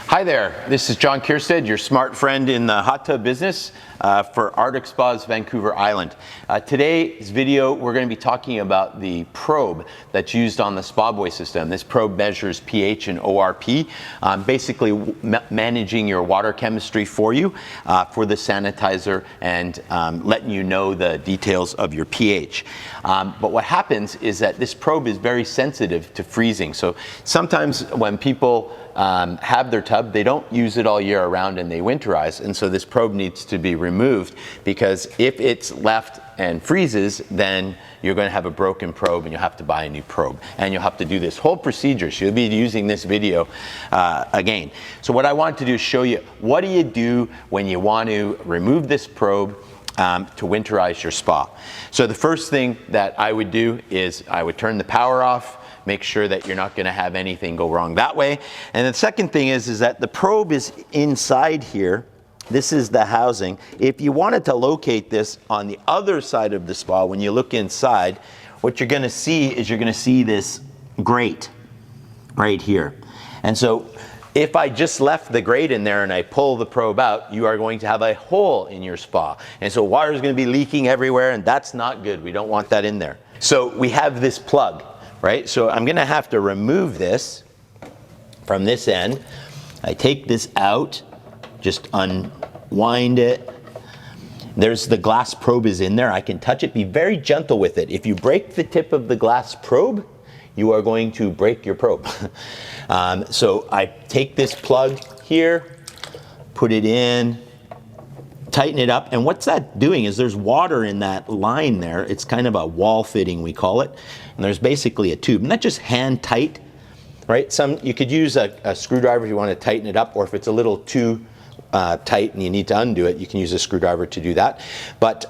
Hi there, this is John Keirstead, your smart friend in the hot tub business for Arctic Spas Vancouver Island. Today's video, we're going to be talking about the probe that's used on the SpaBoy system. This probe measures pH and ORP, basically managing your water chemistry for you for the sanitizer and letting you know the details of your pH. But what happens is that this probe is very sensitive to freezing. So sometimes when people have their tub, they don't use it all year around and they winterize, and so this probe needs to be removed, because if it's left and freezes, then you're going to have a broken probe and you'll have to buy a new probe, and you'll have to do this whole procedure. So you'll be using this video again. So what I want to do is show you, what do you do when you want to remove this probe to winterize your spa. So the first thing that I would do is I would turn the power off, make sure that you're not going to have anything go wrong that way. And the second thing is that the probe is inside here. This is the housing. If you wanted to locate this on the other side of the spa, when you look inside, what you're going to see is you're going to see this grate right here. And so if I just left the grate in there and I pull the probe out, you are going to have a hole in your spa. And so water is going to be leaking everywhere, and that's not good. We don't want that in there. So we have this plug, right? So I'm going to have to remove this from this end. I take this out, just unwind it. There's the glass probe is in there. I can touch it. Be very gentle with it. If you break the tip of the glass probe, you are going to break your probe. So I take this plug here, put it in, tighten it up, and what's that doing is there's water in that line there. It's kind of a wall fitting, we call it, and there's basically a tube, and that's just hand tight, right? You could use a screwdriver if you want to tighten it up, or if it's a little too tight and you need to undo it, you can use a screwdriver to do that. But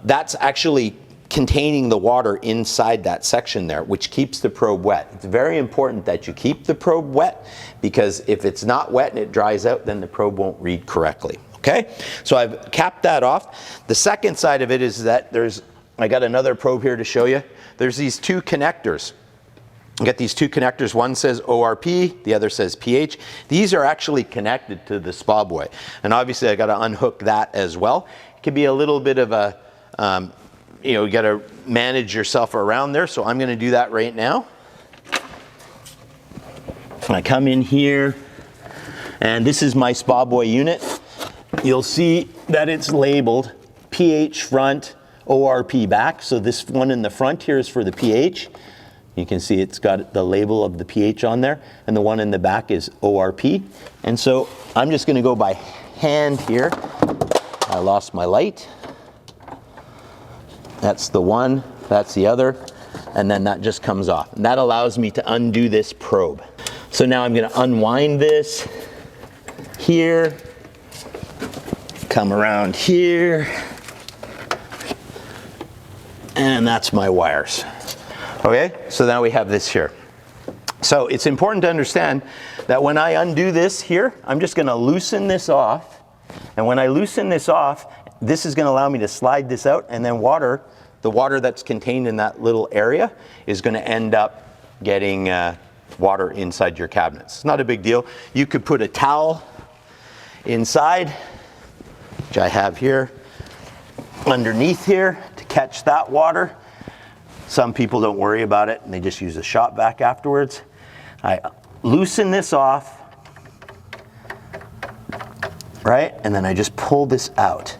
that's actually containing the water inside that section there, which keeps the probe wet. It's very important that you keep the probe wet, because if it's not wet and it dries out, then the probe won't read correctly. Okay, so I've capped that off. The second side of it is that I got another probe here to show you. There's these two connectors. You get these two connectors. One says ORP, the other says pH. These are actually connected to the SpaBoy, and obviously I got to unhook that as well. It can be a little bit of a you got to manage yourself around there, so I'm going to do that right now. I come in here, and this is my SpaBoy unit. You'll see that it's labeled pH front, ORP back. So this one in the front here is for the pH. You can see it's got the label of the pH on there, and the one in the back is ORP. And so I'm just going to go by hand here. I lost my light. That's the one, that's the other, and then that just comes off. And that allows me to undo this probe. So now I'm going to unwind this here, come around here, and that's my wires. Okay, so now we have this here. So it's important to understand that when I undo this here, I'm just going to loosen this off, and when I loosen this off, this is going to allow me to slide this out, and then the water that's contained in that little area is going to end up getting water inside your cabinets. It's not a big deal. You could put a towel inside, which I have here, underneath here to catch that water. Some people don't worry about it and they just use a shop vac afterwards. I loosen this off, right? And then I just pull this out.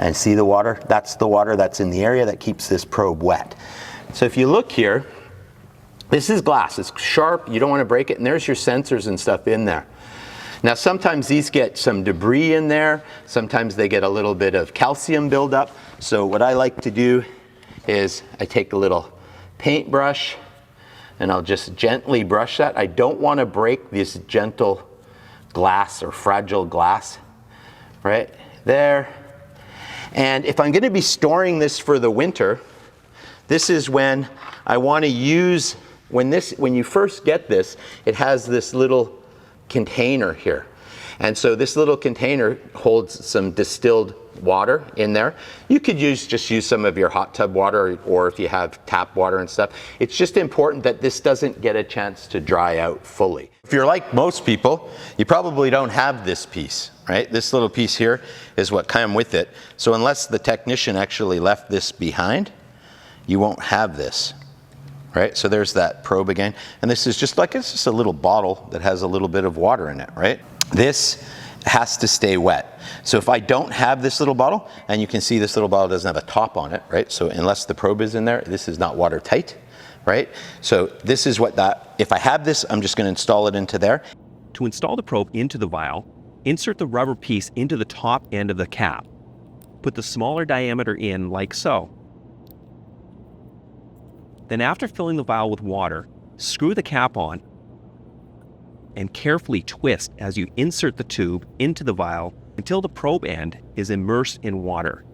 And see the water? That's the water that's in the area that keeps this probe wet. So if you look here, this is glass. It's sharp. You don't want to break it. And there's your sensors and stuff in there. Now sometimes these get some debris in there. Sometimes they get a little bit of calcium buildup. So what I like to do is I take a little paintbrush and I'll just gently brush that. I don't want to break this gentle glass or fragile glass. Right there. And if I'm going to be storing this for the winter, this is when I want to use, when you first get this, it has this little container here. And so this little container holds some distilled water in there. You could just use some of your hot tub water, or if you have tap water and stuff. It's just important that this doesn't get a chance to dry out fully. If you're like most people, you probably don't have this piece, right? This little piece here is what came with it. So unless the technician actually left this behind, you won't have this. Right, so there's that probe again, and this is just like, it's just a little bottle that has a little bit of water in it, right? This has to stay wet. So if I don't have this little bottle, and you can see this little bottle doesn't have a top on it, right? So unless the probe is in there, this is not watertight, right? So this is what that, if I have this, I'm just gonna install it into there. To install the probe into the vial, insert the rubber piece into the top end of the cap. Put the smaller diameter in like so. Then after filling the vial with water, screw the cap on and carefully twist as you insert the tube into the vial until the probe end is immersed in water.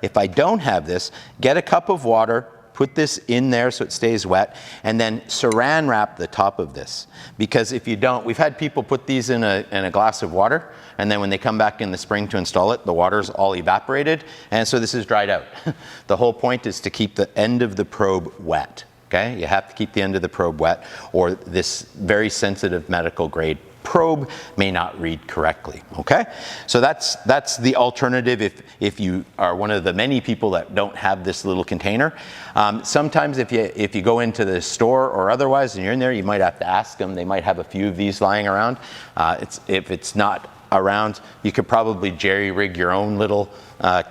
If I don't have this, get a cup of water, put this in there so it stays wet, and then saran wrap the top of this. Because if you don't, we've had people put these in a glass of water, and then when they come back in the spring to install it, the water's all evaporated, and so this is dried out. The whole point is to keep the end of the probe wet, okay? You have to keep the end of the probe wet, or this very sensitive medical grade probe may not read correctly, okay? So that's the alternative if you are one of the many people that don't have this little container. Sometimes if you go into the store or otherwise and you're in there, you might have to ask them. They might have a few of these lying around. If it's not around, you could probably jerry-rig your own little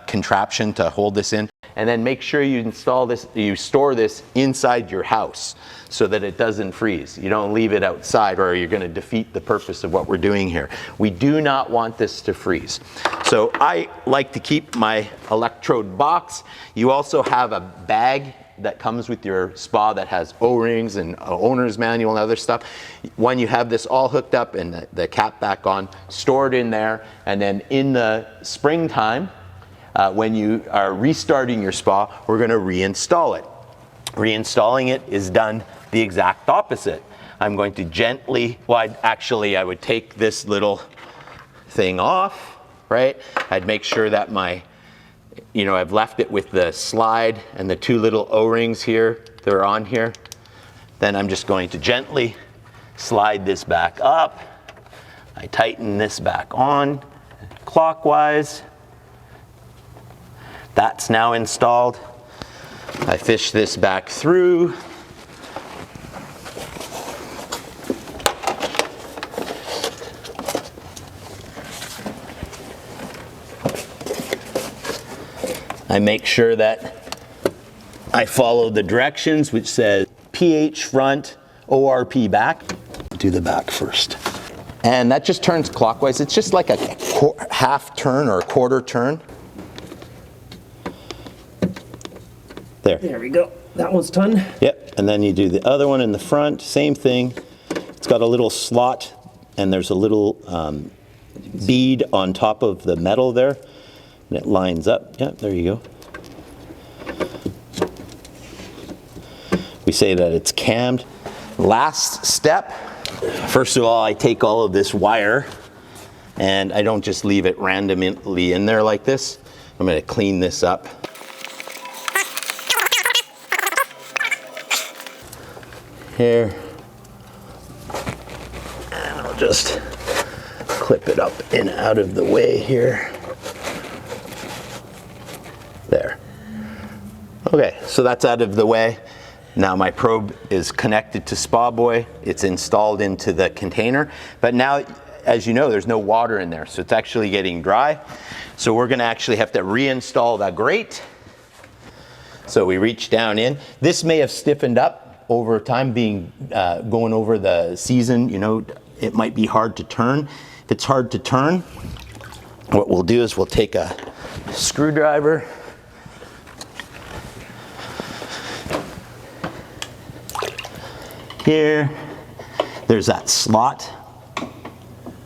contraption to hold this in. And then make sure you install this, you store this inside your house so that it doesn't freeze. You don't leave it outside, or you're going to defeat the purpose of what we're doing here. We do not want this to freeze. So I like to keep my electrode box. You also have a bag that comes with your spa that has O-rings and owner's manual and other stuff. When you have this all hooked up and the cap back on, store it in there, and then in the springtime, when you are restarting your spa, we're going to reinstall it. Reinstalling it is done the exact opposite. I'm going to gently, well, I would take this little thing off, right? I'd make sure that I've left it with the slide and the two little O-rings here, they're on here. Then I'm just going to gently slide this back up. I tighten this back on clockwise. That's now installed. I fish this back through. I make sure that I follow the directions, which says pH front, ORP back. Do the back first. And that just turns clockwise. It's just like a half turn or a quarter turn. There we go. That one's done. Yep. And then you do the other one in the front. Same thing. It's got a little slot, and there's a little bead on top of the metal there. And it lines up. Yeah, there you go. We say that it's cammed. Last step. First of all, I take all of this wire, and I don't just leave it randomly in there like this. I'm going to clean this up. Here, and I'll just clip it up and out of the way here. There. Okay, so that's out of the way. Now my probe is connected to SpaBoy. It's installed into the container, but now, as you know, there's no water in there, so it's actually getting dry. So we're gonna actually have to reinstall the grate. So we reach down in. This may have stiffened up over time, going over the season. It might be hard to turn. If it's hard to turn, what we'll do is we'll take a screwdriver, here, there's that slot,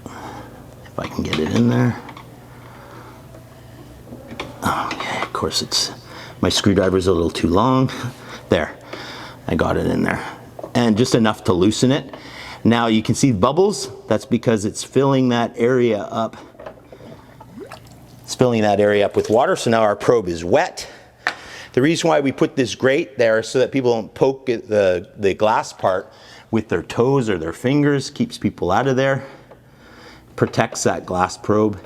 if I can get it in there. Okay. course, my screwdriver's a little too long. There, I got it in there. And just enough to loosen it. Now you can see bubbles. That's because it's filling that area up. It's filling that area up with water, so now our probe is wet. The reason why we put this grate there is so that people don't poke the glass part with their toes or their fingers, keeps people out of there, protects that glass probe.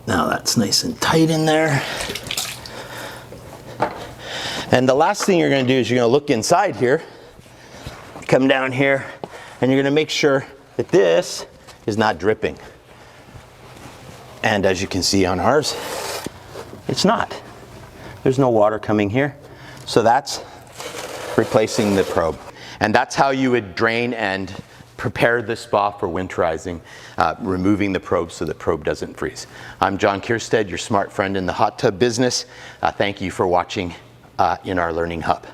Now that's nice and tight in there. And the last thing you're going to do is you're going to look inside here, come down here, and you're going to make sure that this is not dripping. And as you can see on ours, it's not. There's no water coming here. So that's replacing the probe. And that's how you would drain and prepare the spa for winterizing, removing the probe so the probe doesn't freeze. I'm John Keirstead, your smart friend in the hot tub business. Thank you for watching in our Learning Hub.